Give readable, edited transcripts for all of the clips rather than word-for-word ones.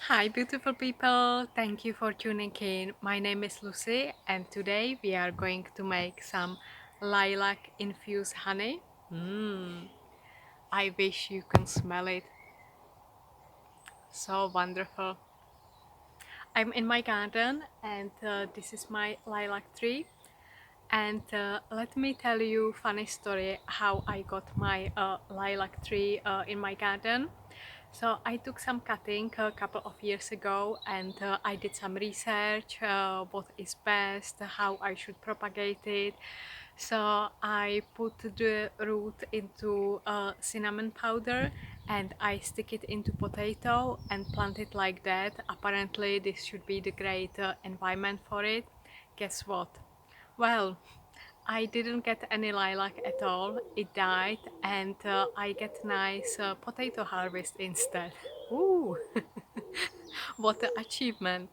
Hi beautiful people, thank you for tuning in. My name is Lucy and today we are going to make some lilac infused honey. I wish you can smell it. So wonderful. I'm in my garden and this is my lilac tree. And let me tell you a funny story how I got my lilac tree in my garden. So I took some cutting a couple of years ago and I did some research, what is best, how I should propagate it. So I put the root into cinnamon powder and I stick it into potato and plant it like that. Apparently this should be the great environment for it. Guess what? Well, I didn't get any lilac at all. It died, and I get nice potato harvest instead. Ooh, what an achievement!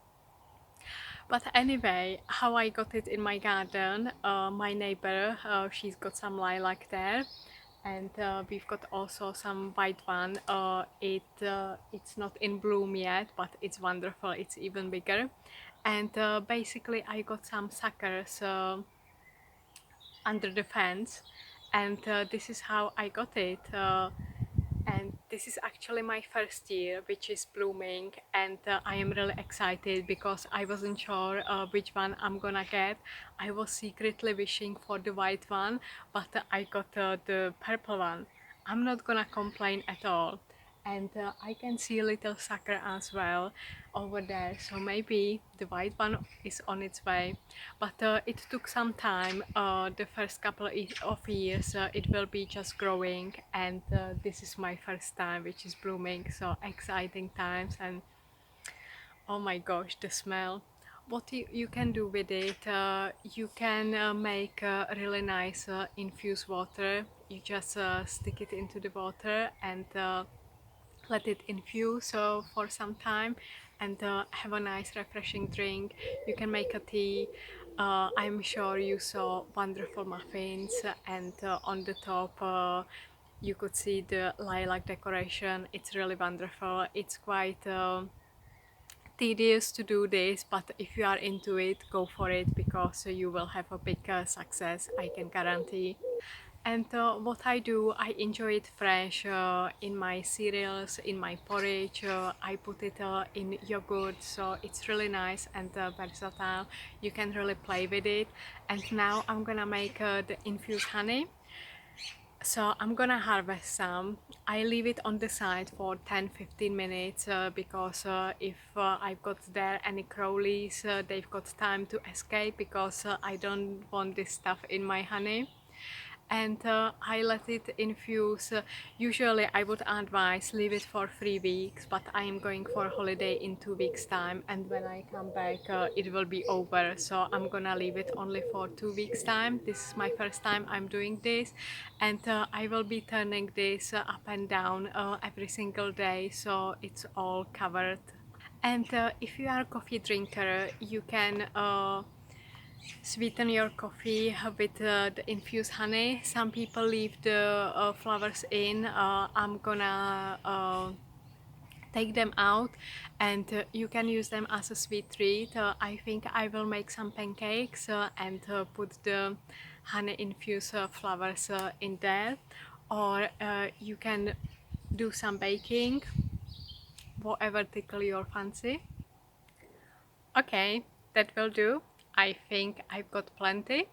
But anyway, how I got it in my garden? My neighbor, she's got some lilac there, and we've got also some white one. It's not in bloom yet, but it's wonderful. It's even bigger, and basically I got some suckers. Under the fence, and this is how I got it. And this is actually my first year which is blooming, and I am really excited because I wasn't sure which one I'm gonna get. I was secretly wishing for the white one, but I got the purple one. I'm not gonna complain at all. And I can see a little sucker as well over there, so maybe the white one is on its way. But it took some time. The first couple of years it will be just growing, and this is my first time which is blooming, so exciting times. And oh my gosh, the smell. What you can do with it, you can make really nice infused water. You just stick it into the water and let it infuse for some time, and have a nice refreshing drink. You can make a tea. I'm sure you saw wonderful muffins, and on the top you could see the lilac decoration. It's really wonderful. It's quite tedious to do this, but if you are into it, go for it, because you will have a big success, I can guarantee. And what I do, I enjoy it fresh in my cereals, in my porridge. I put it in yogurt, so it's really nice and versatile. You can really play with it. And now I'm gonna make the infused honey. So I'm gonna harvest some. I leave it on the side for 10-15 minutes because if I've got there any crowleys, they've got time to escape, because I don't want this stuff in my honey. And I let it infuse. Usually I would advise leave it for 3 weeks, but I am going for a holiday in 2 weeks time, and when I come back it will be over, so I'm gonna leave it only for 2 weeks time. This is my first time I'm doing this, and I will be turning this up and down every single day, so it's all covered. And if you are a coffee drinker, you can sweeten your coffee with the infused honey. Some people leave the flowers in. I'm gonna take them out, and you can use them as a sweet treat. I think I will make some pancakes and put the honey infused flowers in there, or you can do some baking, whatever tickle your fancy. Okay, that will do. I think I've got plenty.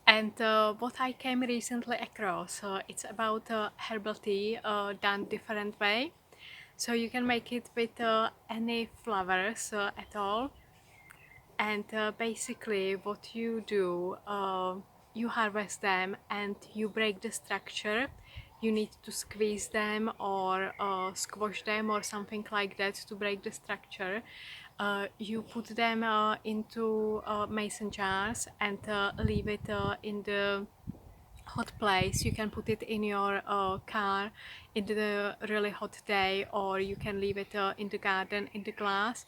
And what I came recently across, it's about herbal tea done different way. So you can make it with any flowers at all. And basically what you do, you harvest them and you break the structure. You need to squeeze them or squash them or something like that to break the structure. You put them into mason jars and leave it in the hot place. You can put it in your car in the really hot day, or you can leave it in the garden in the glass,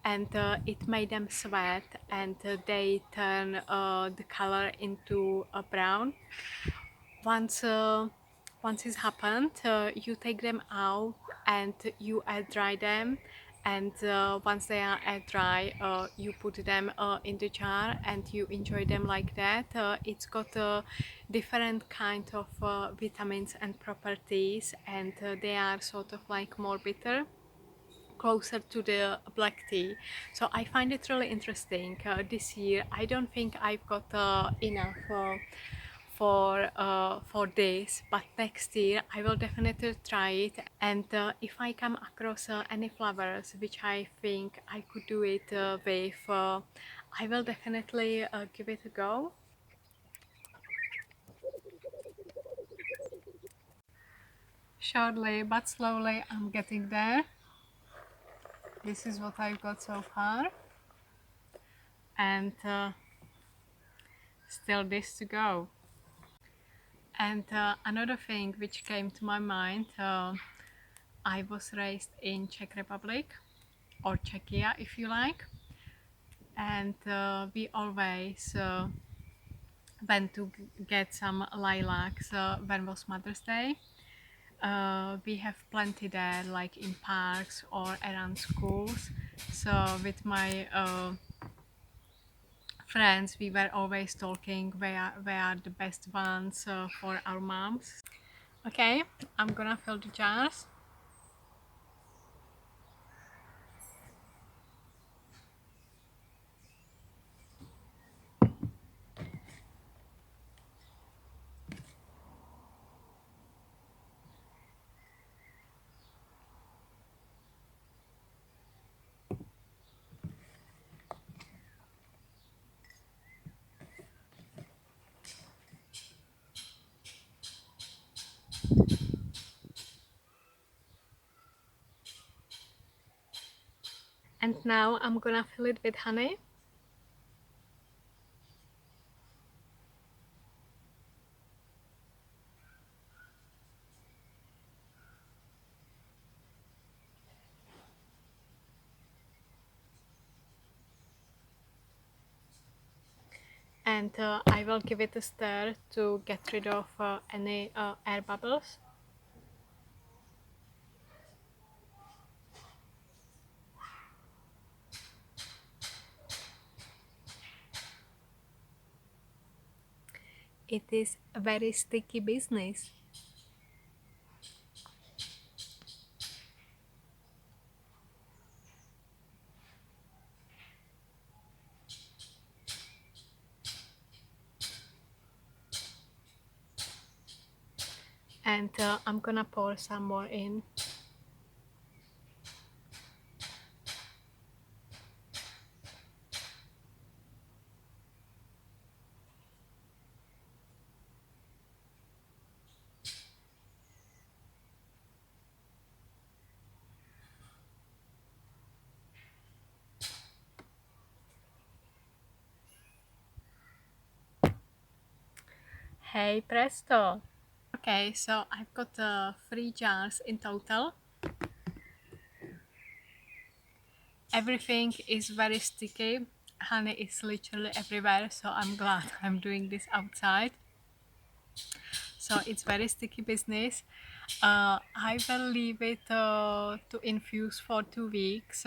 and it made them sweat, and they turn the color into a brown. Once once it's happened, you take them out and you air dry them. And once they are air dry, you put them in the jar and you enjoy them like that. It's got different kind of vitamins and properties, and they are sort of like more bitter, closer to the black tea. So I find it really interesting. This year I don't think I've got enough for this, but next year I will definitely try it. And if I come across any flowers which I think I could do it with, I will definitely give it a go. Shortly but slowly I'm getting there. This is what I've got so far, and still this to go. And another thing which came to my mind, I was raised in Czech Republic, or Czechia if you like, and we always went to get some lilacs when was Mother's Day. We have plenty there, like in parks or around schools. So with my friends, we were always talking where are the best ones for our moms. Okay, I'm gonna fill the jars. And now I'm gonna fill it with honey. And I will give it a stir to get rid of any air bubbles. It is a very sticky business. And I'm gonna pour some more in. Hey presto! Okay, so I've got 3 jars in total. Everything is very sticky. Honey is literally everywhere, so I'm glad I'm doing this outside. So it's very sticky business. I will leave it to infuse for 2 weeks.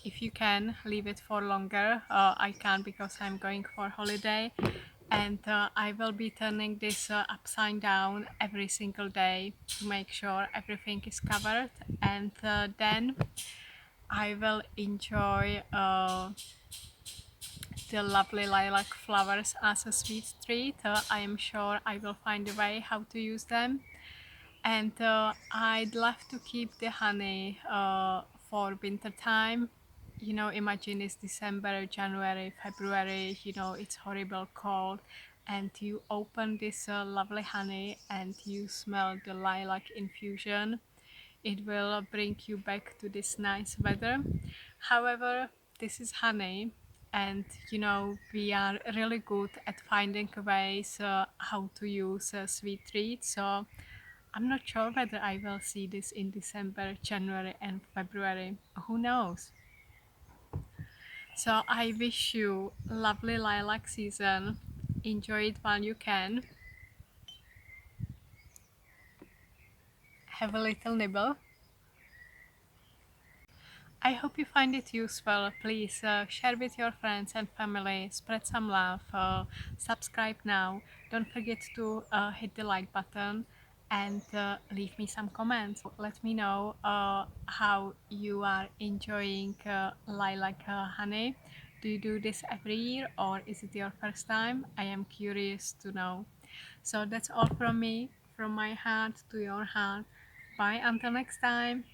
If you can leave it for longer, I can because I'm going for holiday, and I will be turning this upside down every single day to make sure everything is covered, and then I will enjoy the lovely lilac flowers as a sweet treat. I am sure I will find a way how to use them. And I'd love to keep the honey for winter time. You know, imagine it's December, January, February, you know, it's horrible cold, and you open this lovely honey and you smell the lilac infusion. It will bring you back to this nice weather. However, this is honey, and you know, we are really good at finding ways how to use sweet treats. So I'm not sure whether I will see this in December, January, and February. Who knows? So I wish you lovely lilac season. Enjoy it while you can. Have a little nibble. I hope you find it useful. Please share with your friends and family, spread some love, subscribe now. Don't forget to hit the like button and leave me some comments. Let me know how you are enjoying lilac honey. Do you do this every year or is it your first time? I am curious to know. So that's all from me, from my heart to your heart. Bye until next time.